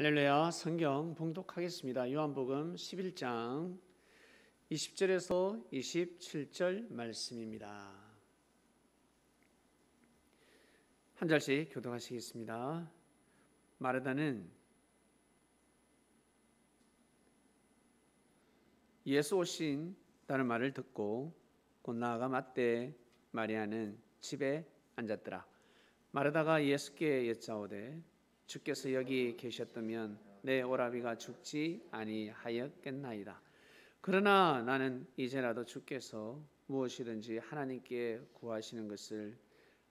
할렐루야. 성경 봉독하겠습니다. 요한복음 11장 20절에서 27절 말씀입니다. 한 절씩 교독하시겠습니다. 마르다는 예수 오신다는 말을 듣고 곧 나아가 맞대 마리아는 집에 앉았더라. 마르다가 예수께 여짜오되 주께서 여기 계셨다면 내 오라비가 죽지 아니하였겠나이다. 그러나 나는 이제라도 주께서 무엇이든지 하나님께 구하시는 것을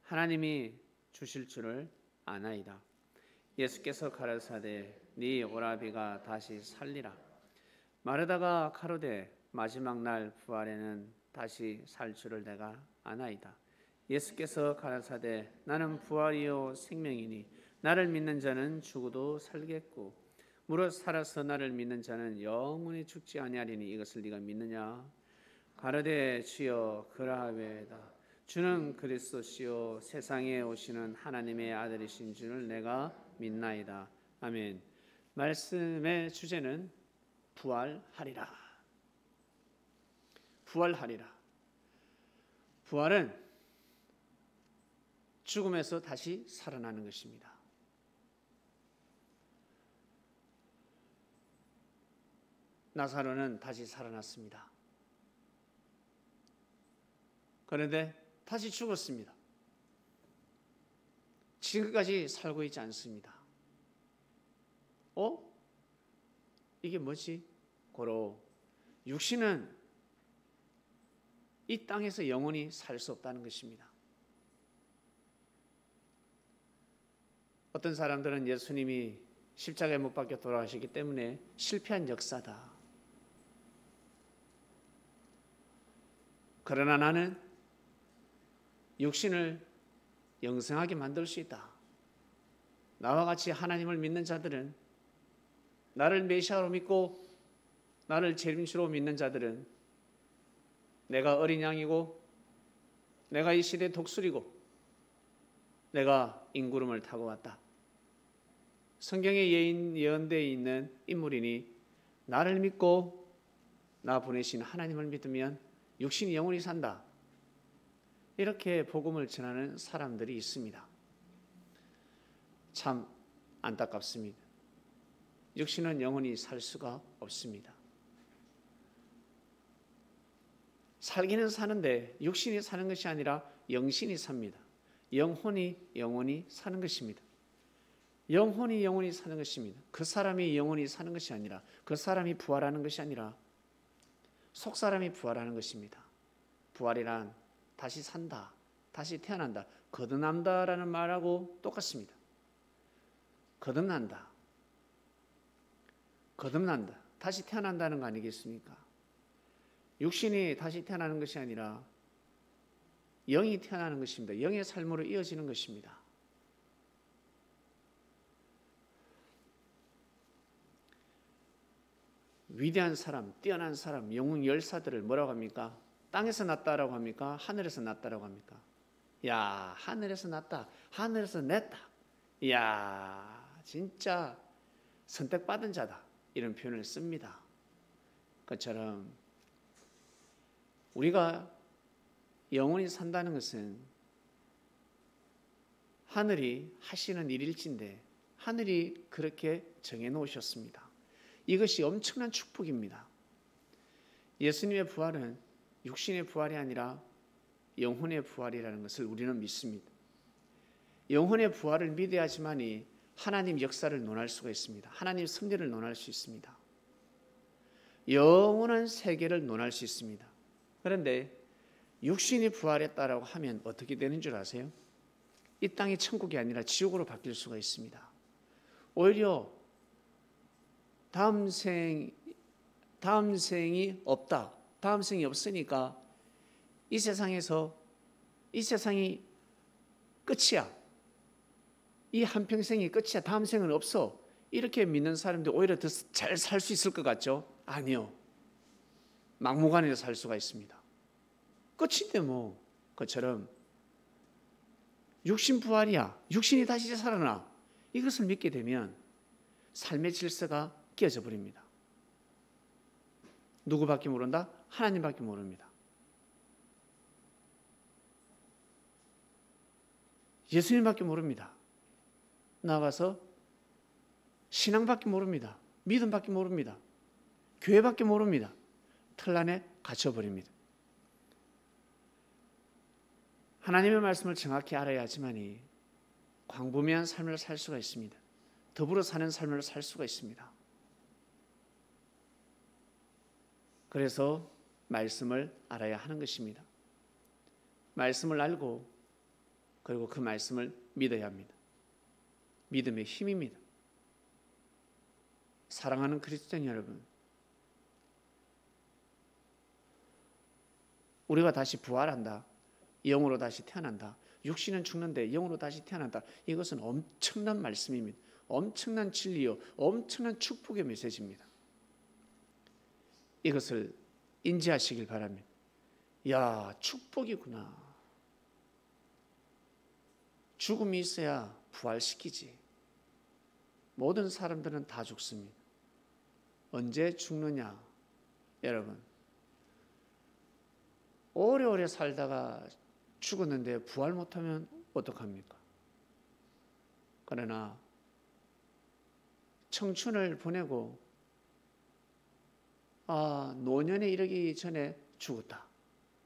하나님이 주실 줄을 아나이다. 예수께서 가라사대 네 오라비가 다시 살리라. 마르다가 가로되 마지막 날 부활에는 다시 살 줄을 내가 아나이다. 예수께서 가라사대 나는 부활이요 생명이니 나를 믿는 자는 죽어도 살겠고 무릇 살아서 나를 믿는 자는 영원히 죽지 아니하리니 이것을 네가 믿느냐? 가로되 주여 그라하외다. 주는 그리스도시요 세상에 오시는 하나님의 아들이신 줄을 내가 믿나이다. 아멘. 말씀의 주제는 부활하리라. 부활하리라. 부활은 죽음에서 다시 살아나는 것입니다. 나사로는 다시 살아났습니다. 그런데 다시 죽었습니다. 지금까지 살고 있지 않습니다. 이게 뭐지? 고로 육신은 이 땅에서 영원히 살 수 없다는 것입니다. 어떤 사람들은 예수님이 십자가에 못 박혀 돌아가시기 때문에 실패한 역사다. 그러나 나는 육신을 영생하게 만들 수 있다. 나와 같이 하나님을 믿는 자들은, 나를 메시아로 믿고 나를 재림주로 믿는 자들은 내가 어린 양이고 내가 이 시대의 독수리고 내가 인구름을 타고 왔다. 성경에 예언되어 있는 인물이니 나를 믿고 나 보내신 하나님을 믿으면 육신이 영원히 산다. 이렇게 복음을 전하는 사람들이 있습니다. 참 안타깝습니다. 육신은 영원히 살 수가 없습니다. 살기는 사는데 육신이 사는 것이 아니라 영신이 삽니다. 영혼이 영원히 사는 것입니다. 영혼이 영원히 사는 것입니다. 그 사람이 영원히 사는 것이 아니라, 그 사람이 부활하는 것이 아니라 속사람이 부활하는 것입니다. 부활이란 다시 산다, 다시 태어난다, 거듭난다라는 말하고 똑같습니다. 거듭난다, 다시 태어난다는 거 아니겠습니까? 육신이 다시 태어나는 것이 아니라 영이 태어나는 것입니다. 영의 삶으로 이어지는 것입니다. 위대한 사람, 뛰어난 사람, 영웅 열사들을 뭐라고 합니까? 땅에서 났다라고 합니까? 하늘에서 났다라고 합니까? 야, 하늘에서 났다, 하늘에서 냈다. 야, 진짜 선택받은 자다. 이런 표현을 씁니다. 그처럼 우리가 영원히 산다는 것은 하늘이 하시는 일일진데 하늘이 그렇게 정해놓으셨습니다. 이것이 엄청난 축복입니다. 예수님의 부활은 육신의 부활이 아니라 영혼의 부활이라는 것을 우리는 믿습니다. 영혼의 부활을 믿어야지만이 하나님 역사를 논할 수가 있습니다. 하나님 섭리를 논할 수 있습니다. 영원한 세계를 논할 수 있습니다. 그런데 육신이 부활했다라고 하면 어떻게 되는 줄 아세요? 이 땅이 천국이 아니라 지옥으로 바뀔 수가 있습니다. 오히려 다음 생이 없다. 다음 생이 없으니까 이 세상이 끝이야. 이 한평생이 끝이야. 다음 생은 없어. 이렇게 믿는 사람들이 오히려 더 잘 살 수 있을 것 같죠? 아니요. 막무가내로 살 수가 있습니다. 끝인데 뭐. 그처럼 육신 부활이야. 육신이 다시 살아나. 이것을 믿게 되면 삶의 질서가 깨져 버립니다. 누구밖에 모른다? 하나님밖에 모릅니다. 예수님밖에 모릅니다. 나아가서 신앙밖에 모릅니다. 믿음밖에 모릅니다. 교회밖에 모릅니다. 틀 안에 갇혀버립니다. 하나님의 말씀을 정확히 알아야지만이 광범위한 삶을 살 수가 있습니다. 더불어 사는 삶을 살 수가 있습니다. 그래서 말씀을 알아야 하는 것입니다. 말씀을 알고 그리고 그 말씀을 믿어야 합니다. 믿음의 힘입니다. 사랑하는 그리스도인 여러분, 우리가 다시 부활한다, 영으로 다시 태어난다, 육신은 죽는데 영으로 다시 태어난다, 이것은 엄청난 말씀입니다. 엄청난 진리요, 엄청난 축복의 메시지입니다. 이것을 인지하시길 바랍니다. 야, 축복이구나. 죽음이 있어야 부활시키지. 모든 사람들은 다 죽습니다. 언제 죽느냐? 여러분, 오래오래 살다가 죽었는데 부활 못하면 어떡합니까? 그러나 청춘을 보내고 노년에 이르기 전에 죽었다.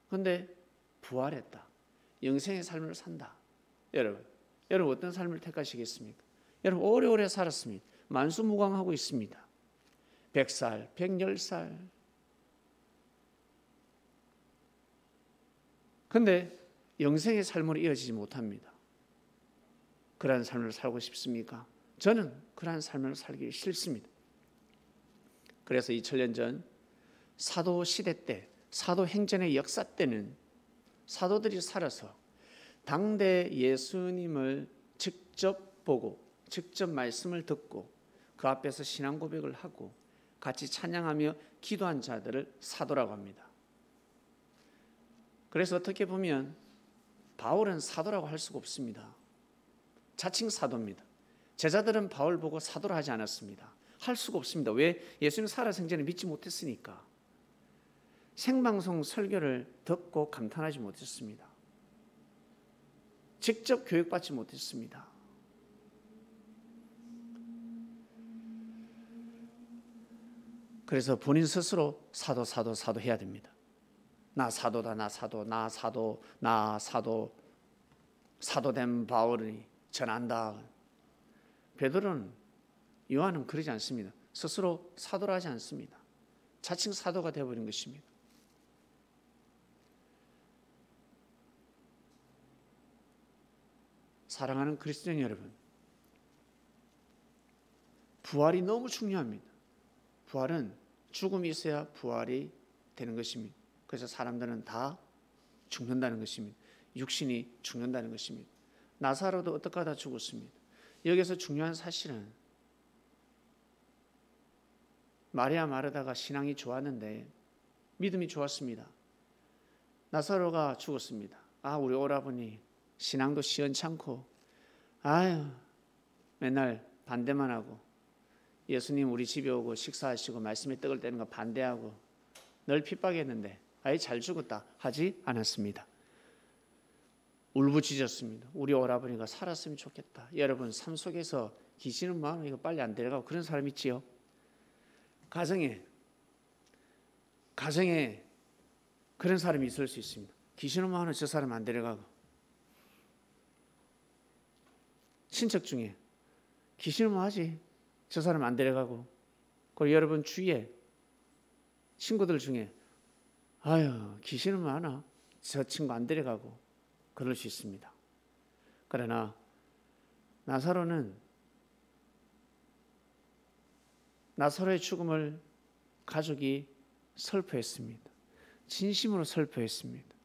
그런데 부활했다. 영생의 삶을 산다. 여러분 어떤 삶을 택하시겠습니까? 여러분 오래오래 살았습니다. 만수무강하고 있습니다. 100살, 110살. 그런데 영생의 삶으로 이어지지 못합니다. 그러한 삶을 살고 싶습니까? 저는 그러한 삶을 살기 싫습니다. 그래서 2000년 전 사도 시대 때, 사도 행전의 역사 때는 사도들이 살아서 당대 예수님을 직접 보고 직접 말씀을 듣고 그 앞에서 신앙 고백을 하고 같이 찬양하며 기도한 자들을 사도라고 합니다. 그래서 어떻게 보면 바울은 사도라고 할 수가 없습니다. 자칭 사도입니다. 제자들은 바울 보고 사도라 하지 않았습니다. 할 수가 없습니다. 왜? 예수님 살아생전에 믿지 못했으니까. 생방송 설교를 듣고 감탄하지 못했습니다. 직접 교육받지 못했습니다. 그래서 본인 스스로 사도 해야 됩니다. 나 사도다, 나 사도, 사도된 바울이 전한다. 베드로는, 요한은 그러지 않습니다. 스스로 사도라 하지 않습니다. 자칭 사도가 되어버린 것입니다. 사랑하는 그리스도인 여러분, 부활이 너무 중요합니다. 부활은 죽음이 있어야 부활이 되는 것입니다. 그래서 사람들은 다 죽는다는 것입니다. 육신이 죽는다는 것입니다. 나사로도 어떻게 하다 죽었습니다. 여기서 중요한 사실은 마리아 마르다가 신앙이 좋았는데 믿음이 좋았습니다. 나사로가 죽었습니다. 우리 오라버니 신앙도 시원찮고 맨날 반대만 하고 예수님 우리 집에 오고 식사하시고 말씀에 떡을 떼는 거 반대하고 늘 핍박했는데 잘 죽었다 하지 않았습니다. 울부짖었습니다. 우리 오라버니가 살았으면 좋겠다. 여러분 삶 속에서 귀신은 마음 이거 빨리 안 데려가고 그런 사람 있지요. 가정에 그런 사람이 있을 수 있습니다. 귀신은 마음은 저 사람 안 데려가고 친척 중에 귀신은 뭐하지? 저 사람 안 데려가고 그리고 여러분 주위에 친구들 중에 귀신은 많아. 저 친구 안 데려가고 그럴 수 있습니다. 그러나 나사로는 나사로의 죽음을 가족이 슬퍼했습니다. 진심으로 슬퍼했습니다.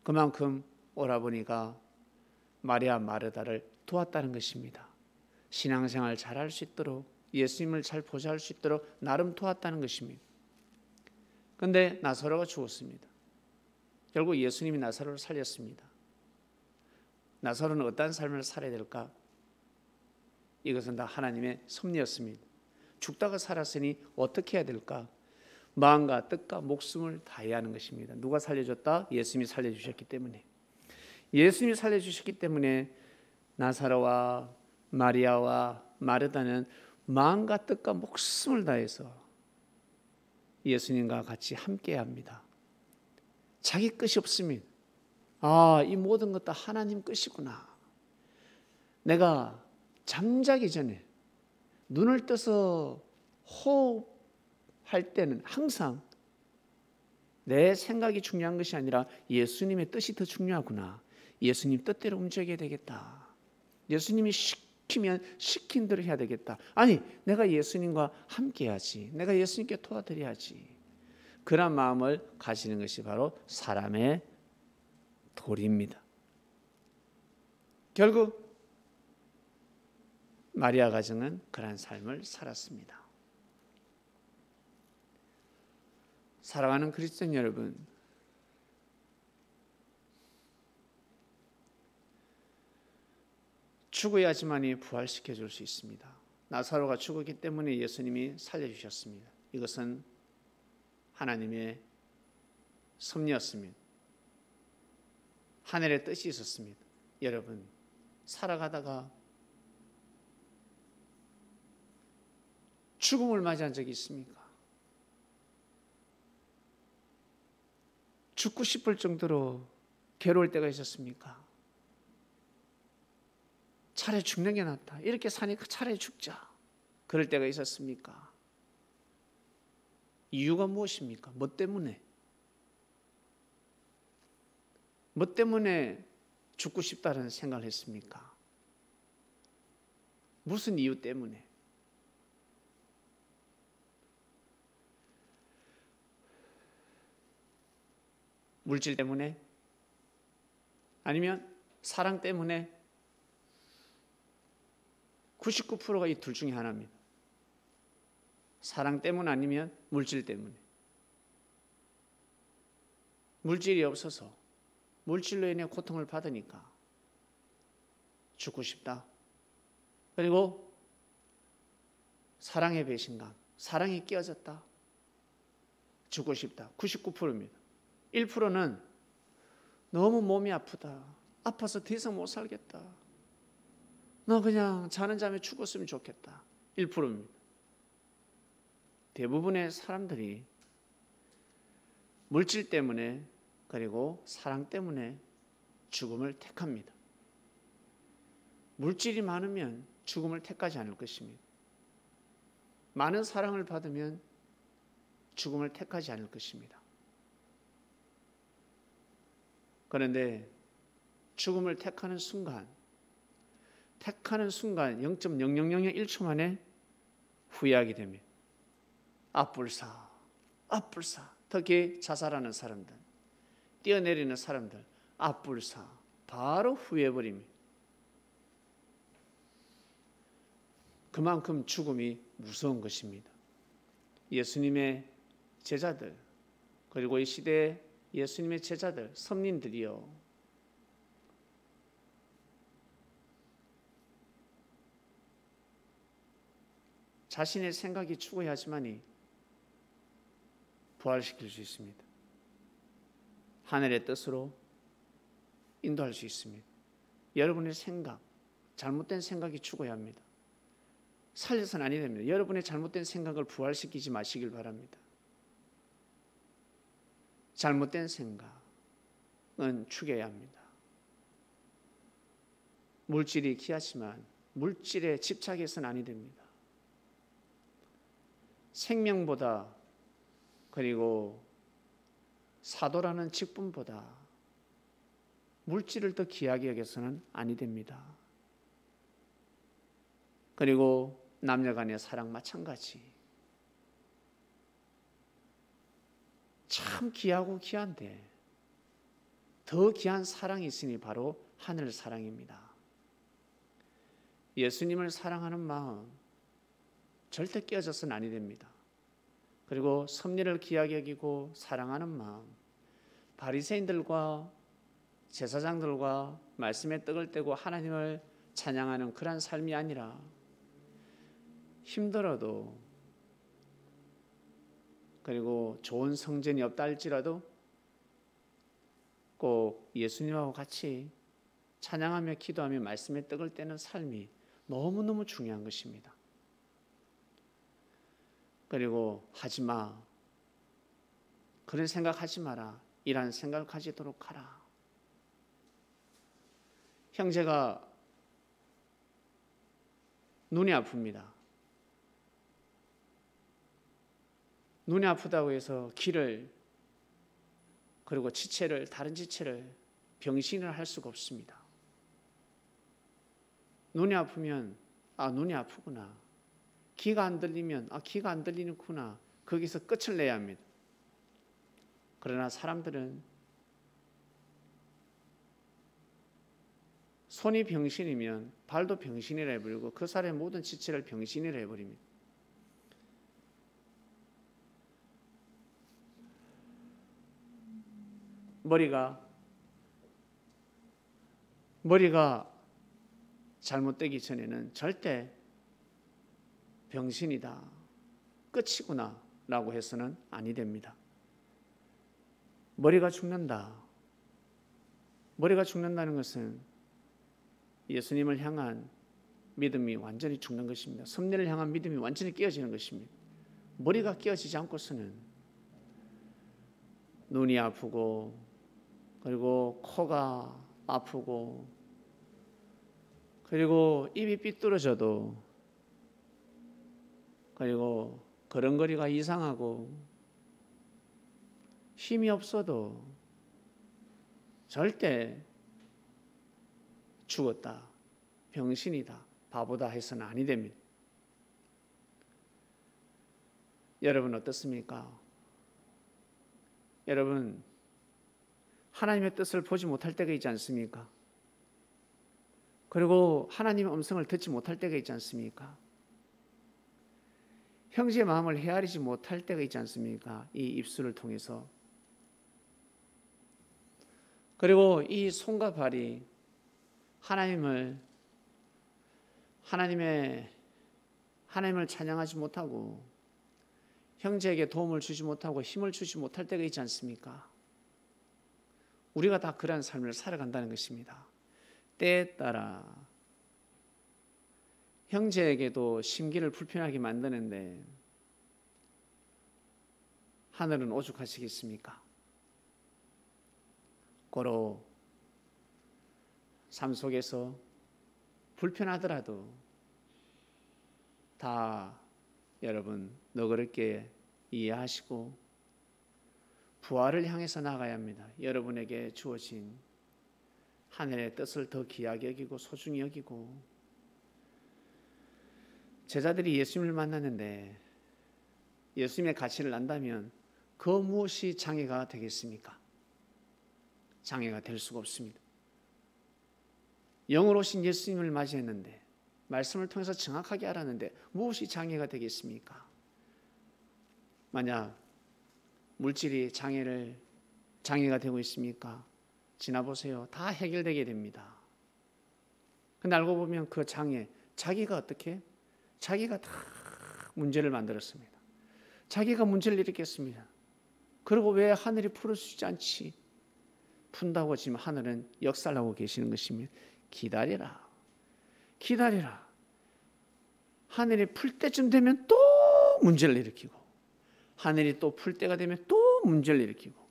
그만큼 오라버니가 마리아 마르다를 도왔다는 것입니다. 신앙생활 잘할 수 있도록 예수님을 잘 보좌할 수 있도록 나름 도왔다는 것입니다. 그런데 나사로가 죽었습니다. 결국 예수님이 나사로를 살렸습니다. 나사로는 어떤 삶을 살아야 될까? 이것은 다 하나님의 섭리였습니다. 죽다가 살았으니 어떻게 해야 될까? 마음과 뜻과 목숨을 다해야 하는 것입니다. 누가 살려줬다? 예수님이 살려주셨기 때문에. 예수님이 살려주셨기 때문에 나사로와 마리아와 마르다는 마음과 뜻과 목숨을 다해서 예수님과 같이 함께해야 합니다. 자기 끝이 없습니다. 이 모든 것 다 하나님 끝이구나. 내가 잠자기 전에 눈을 떠서 호흡할 때는 항상 내 생각이 중요한 것이 아니라 예수님의 뜻이 더 중요하구나. 예수님 뜻대로 움직여야 되겠다. 예수님이 시키면 시킨 대로 해야 되겠다. 아니, 내가 예수님과 함께 해야지. 내가 예수님께 도와드려야지. 그런 마음을 가지는 것이 바로 사람의 도리입니다. 결국 마리아 가정은 그러한 삶을 살았습니다. 사랑하는 그리스도인 여러분, 죽어야지만이 부활시켜 줄 수 있습니다. 나사로가 죽었기 때문에 예수님이 살려주셨습니다. 이것은 하나님의 섭리였습니다. 하늘의 뜻이 있었습니다. 여러분, 살아가다가 죽음을 맞이한 적이 있습니까? 죽고 싶을 정도로 괴로울 때가 있었습니까? 차라리 죽는 게 낫다. 이렇게 사니까 차라리 죽자. 그럴 때가 있었습니까? 이유가 무엇입니까? 뭐 때문에? 뭐 때문에 죽고 싶다는 생각을 했습니까? 무슨 이유 때문에? 물질 때문에? 아니면 사랑 때문에? 99%가 이 둘 중에 하나입니다. 사랑 때문 아니면 물질 때문에. 물질이 없어서 물질로 인해 고통을 받으니까 죽고 싶다. 그리고 사랑의 배신감, 사랑이 끼어졌다. 죽고 싶다. 99%입니다. 1%는 너무 몸이 아프다. 아파서 더 이상 못 살겠다. 나 그냥 자는 잠에 죽었으면 좋겠다. 1%입니다. 대부분의 사람들이 물질 때문에 그리고 사랑 때문에 죽음을 택합니다. 물질이 많으면 죽음을 택하지 않을 것입니다. 많은 사랑을 받으면 죽음을 택하지 않을 것입니다. 그런데 죽음을 택하는 순간 0.0001초 만에 후회하게 됩니다. 앞불사. 특히 자살하는 사람들, 뛰어내리는 사람들, 앞불사. 바로 후회해버립니다. 그만큼 죽음이 무서운 것입니다. 예수님의 제자들, 그리고 이 시대의 예수님의 제자들, 선민들이요, 자신의 생각이 죽어야지만이 부활시킬 수 있습니다. 하늘의 뜻으로 인도할 수 있습니다. 여러분의 생각, 잘못된 생각이 죽어야 합니다. 살려서는 아니 됩니다. 여러분의 잘못된 생각을 부활시키지 마시길 바랍니다. 잘못된 생각은 죽여야 합니다. 물질이 귀하지만 물질에 집착해서는 아니 됩니다. 생명보다, 그리고 사도라는 직분보다 물질을 더 귀하게 여겨서는 아니 됩니다. 그리고 남녀 간의 사랑 마찬가지. 참 귀하고 귀한데 더 귀한 사랑이 있으니 바로 하늘 사랑입니다. 예수님을 사랑하는 마음 절대 깨어져서는 아니 됩니다. 그리고 섭리를 귀하게 여기고 사랑하는 마음, 바리새인들과 제사장들과 말씀에 떡을 떼고 하나님을 찬양하는 그러한 삶이 아니라 힘들어도, 그리고 좋은 성전이 없다 할지라도 꼭 예수님하고 같이 찬양하며 기도하며 말씀에 떡을 떼는 삶이 너무너무 중요한 것입니다. 그리고 하지마, 그런 생각하지 마라, 이란 생각을 가지도록 하라. 형제가 눈이 아픕니다. 눈이 아프다고 해서 길을, 그리고 지체를, 다른 지체를 병신을 할 수가 없습니다. 눈이 아프면 눈이 아프구나, 귀가 안 들리면 귀가 안 들리는구나, 거기서 끝을 내야 합니다. 그러나 사람들은 손이 병신이면 발도 병신이라 해버리고 그 사람의 모든 지체를 병신이라 해버립니다. 머리가 잘못되기 전에는 절대 병신이다, 끝이구나 라고 해서는 아니 됩니다. 머리가 죽는다. 머리가 죽는다는 것은 예수님을 향한 믿음이 완전히 죽는 것입니다. 섭리를 향한 믿음이 완전히 깨어지는 것입니다. 머리가 깨어지지 않고서는 눈이 아프고, 그리고 코가 아프고, 그리고 입이 삐뚤어져도, 그리고 걸음걸이가 이상하고 힘이 없어도 절대 죽었다, 병신이다, 바보다 해서는 아니 됩니다. 여러분 어떻습니까? 여러분 하나님의 뜻을 보지 못할 때가 있지 않습니까? 그리고 하나님의 음성을 듣지 못할 때가 있지 않습니까? 형제의 마음을 헤아리지 못할 때가 있지 않습니까? 이 입술을 통해서. 그리고 이 손과 발이 하나님을 찬양하지 못하고 형제에게 도움을 주지 못하고 힘을 주지 못할 때가 있지 않습니까? 우리가 다 그러한 삶을 살아간다는 것입니다. 때에 따라 형제에게도 심기를 불편하게 만드는데 하늘은 오죽하시겠습니까? 고로 삶 속에서 불편하더라도 다 여러분 너그럽게 이해하시고 부활을 향해서 나가야 합니다. 여러분에게 주어진 하늘의 뜻을 더 귀하게 여기고 소중히 여기고, 제자들이 예수님을 만났는데 예수님의 가치를 안다면 그 무엇이 장애가 되겠습니까? 장애가 될 수가 없습니다. 영으로 오신 예수님을 맞이했는데, 말씀을 통해서 정확하게 알았는데 무엇이 장애가 되겠습니까? 만약 물질이 장애가 되고 있습니까? 지나보세요. 다 해결되게 됩니다. 근데 알고 보면 그 장애, 자기가 다 문제를 만들었습니다. 자기가 문제를 일으켰습니다. 그리고 왜 하늘이 풀어주지 않지? 푼다고 지금 하늘은 역사를 하고 계시는 것입니다. 기다리라. 하늘이 풀 때쯤 되면 또 문제를 일으키고, 하늘이 또 풀 때가 되면 또 문제를 일으키고,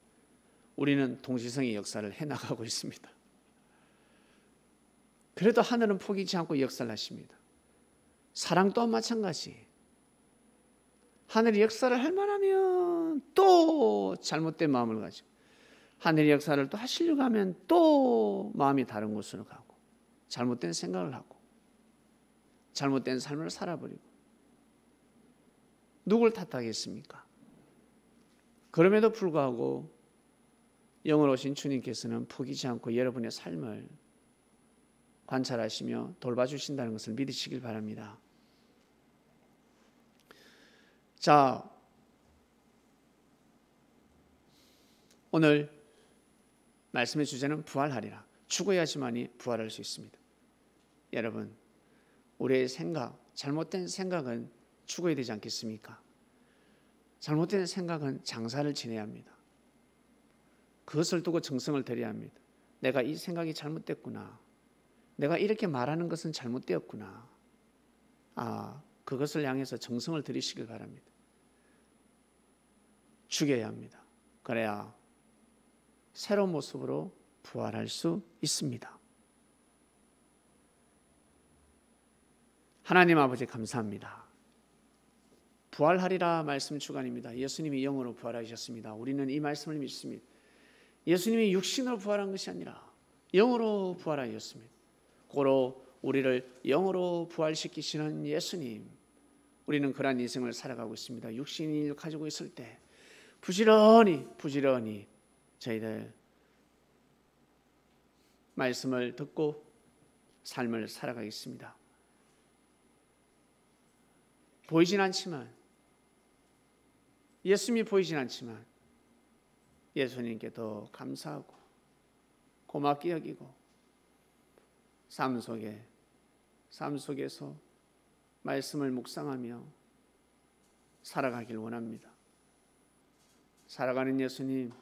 우리는 동시성의 역사를 해나가고 있습니다. 그래도 하늘은 포기치 않고 역사를 하십니다. 사랑 또한 마찬가지. 하늘이 역사를 할 만하면 또 잘못된 마음을 가지고, 하늘의 역사를 또 하시려고 하면 또 마음이 다른 곳으로 가고, 잘못된 생각을 하고, 잘못된 삶을 살아버리고, 누굴 탓하겠습니까? 그럼에도 불구하고 영으로 오신 주님께서는 포기치 않고 여러분의 삶을 관찰하시며 돌봐주신다는 것을 믿으시길 바랍니다. 자, 오늘 말씀의 주제는 부활하리라. 죽어야지만이 부활할 수 있습니다. 여러분, 우리의 생각, 잘못된 생각은 죽어야 되지 않겠습니까? 잘못된 생각은 장사를 지내야 합니다. 그것을 두고 정성을 들여야 합니다. 내가 이 생각이 잘못됐구나. 내가 이렇게 말하는 것은 잘못되었구나. 그것을 향해서 정성을 들이시길 바랍니다. 죽여야 합니다. 그래야 새로운 모습으로 부활할 수 있습니다. 하나님 아버지 감사합니다. 부활하리라 말씀 주간입니다. 예수님이 영으로 부활하셨습니다. 우리는 이 말씀을 믿습니다. 예수님이 육신으로 부활한 것이 아니라 영으로 부활하셨습니다. 고로 우리를 영으로 부활시키시는 예수님, 우리는 그러한 인생을 살아가고 있습니다. 육신을 가지고 있을 때 부지런히 저희들 말씀을 듣고 삶을 살아가겠습니다. 보이진 않지만, 예수님이 보이진 않지만 예수님께 더 감사하고 고맙게 여기고 삶 속에서 말씀을 묵상하며 살아가길 원합니다. 살아가는 예수님,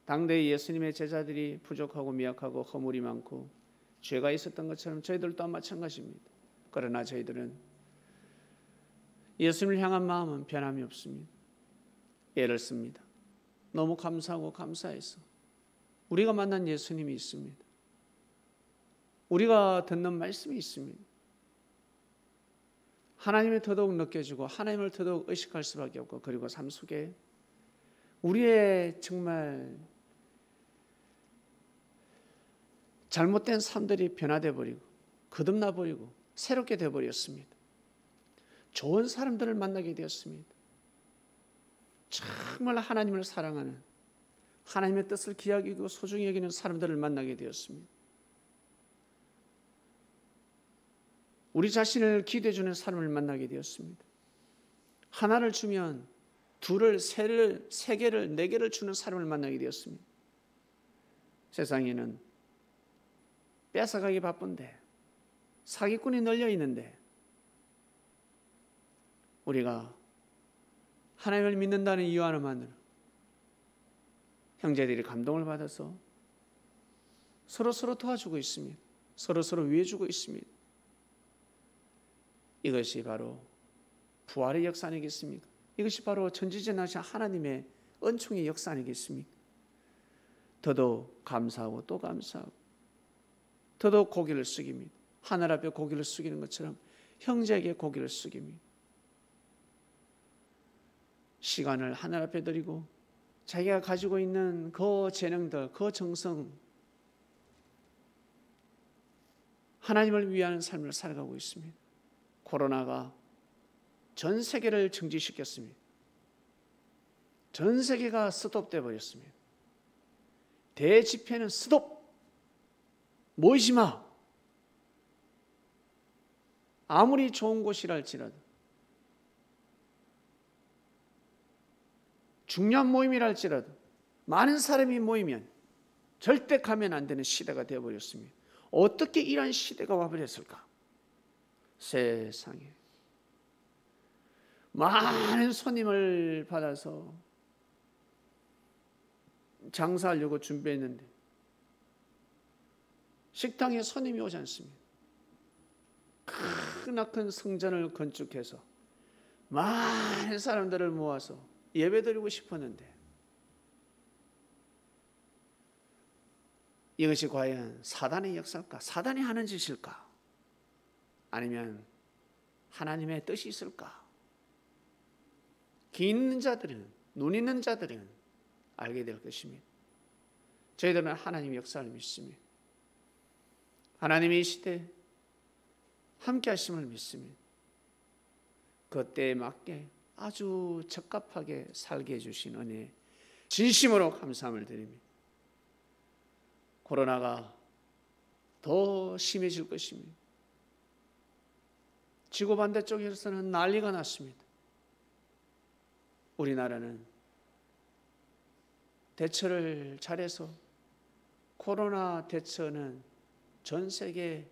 당대의 예수님의 제자들이 부족하고 미약하고 허물이 많고 죄가 있었던 것처럼 저희들 또한 마찬가지입니다. 그러나 저희들은 예수님을 향한 마음은 변함이 없습니다. 애를 씁니다. 너무 감사하고 감사해서 우리가 만난 예수님이 있습니다. 우리가 듣는 말씀이 있습니다. 하나님이 더더욱 느껴지고 하나님을 더더욱 의식할 수밖에 없고, 그리고 삶 속에 우리의 정말 잘못된 삶들이 변화되어 버리고 거듭나 버리고 새롭게 되어 버렸습니다. 좋은 사람들을 만나게 되었습니다. 정말 하나님을 사랑하는, 하나님의 뜻을 귀하게 여기고 소중히 여기는 사람들을 만나게 되었습니다. 우리 자신을 기대해 주는 사람을 만나게 되었습니다. 하나를 주면 둘을, 세 개를, 네 개를 주는 사람을 만나게 되었습니다. 세상에는 뺏어가기 바쁜데, 사기꾼이 널려 있는데, 우리가 하나님을 믿는다는 이유 하나만으로 형제들이 감동을 받아서 서로 도와주고 있습니다. 서로 위해주고 있습니다. 이것이 바로 부활의 역사 아니겠습니까? 이것이 바로 전지전능하신 하나님의 은총의 역사 아니겠습니까? 더더욱 감사하고 또 감사하고 더더욱 고개를 숙입니다. 하늘 앞에 고개를 숙이는 것처럼 형제에게 고개를 숙입니다. 시간을 하늘 앞에 드리고 자기가 가지고 있는 그 재능들, 그 정성, 하나님을 위하는 삶을 살아가고 있습니다. 코로나가 전 세계를 정지시켰습니다. 전 세계가 스톱돼 버렸습니다. 대집회는 스톱! 모이지 마! 아무리 좋은 곳이랄지라도, 중요한 모임이랄지라도 많은 사람이 모이면 절대 가면 안 되는 시대가 되어버렸습니다. 어떻게 이런 시대가 와버렸을까? 세상에 많은 손님을 받아서 장사하려고 준비했는데 식당에 손님이 오지 않습니다. 크나큰 성전을 건축해서 많은 사람들을 모아서 예배드리고 싶었는데, 이것이 과연 사단의 역사일까? 사단이 하는 짓일까? 아니면 하나님의 뜻이 있을까? 귀 있는 자들은, 눈 있는 자들은 알게 될 것입니다. 저희들은 하나님의 역사를 믿습니다. 하나님이 이 시대에 함께 하심을 믿습니다. 그 때에 맞게 아주 적합하게 살게 해주신 은혜 진심으로 감사함을 드립니다. 코로나가 더 심해질 것입니다. 지구 반대쪽에서는 난리가 났습니다. 우리나라는 대처를 잘해서 코로나 대처는 전 세계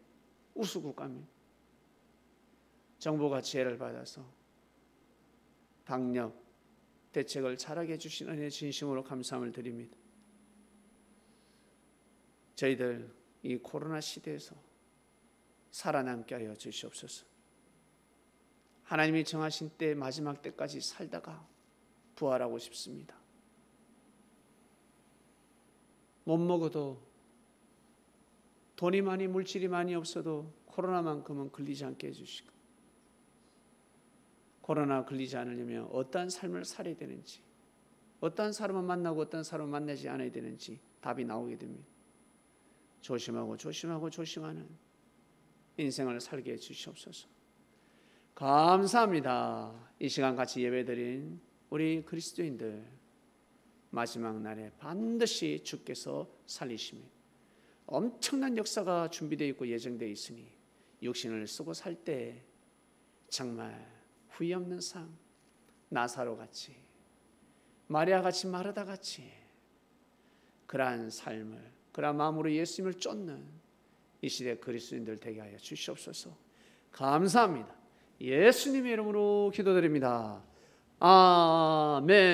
우수 국가입니다. 정부가 지혜를 받아서 방역 대책을 잘하게 해주신 은혜 진심으로 감사함을 드립니다. 저희들 이 코로나 시대에서 살아남게 하여 주시옵소서. 하나님이 정하신 때 마지막 때까지 살다가 부활하고 싶습니다. 못 먹어도 돈이 많이 물질이 많이 없어도 코로나만큼은 걸리지 않게 해주시고, 코로나 걸리지 않으려면 어떠한 삶을 살아야 되는지, 어떠한 사람을 만나고 어떠한 사람을 만나지 않아야 되는지 답이 나오게 됩니다. 조심하고 조심하는 인생을 살게 해주시옵소서. 감사합니다. 이 시간 같이 예배드린 우리 그리스도인들 마지막 날에 반드시 주께서 살리십니다. 엄청난 역사가 준비되어 있고 예정되어 있으니 육신을 쓰고 살 때 정말 후회 없는 삶, 나사로 같이, 마리아 같이, 마르다 같이 그러한 삶을, 그러한 마음으로 예수님을 쫓는 이 시대 그리스도인들 되게 하여 주시옵소서. 감사합니다. 예수님의 이름으로 기도드립니다. 아멘.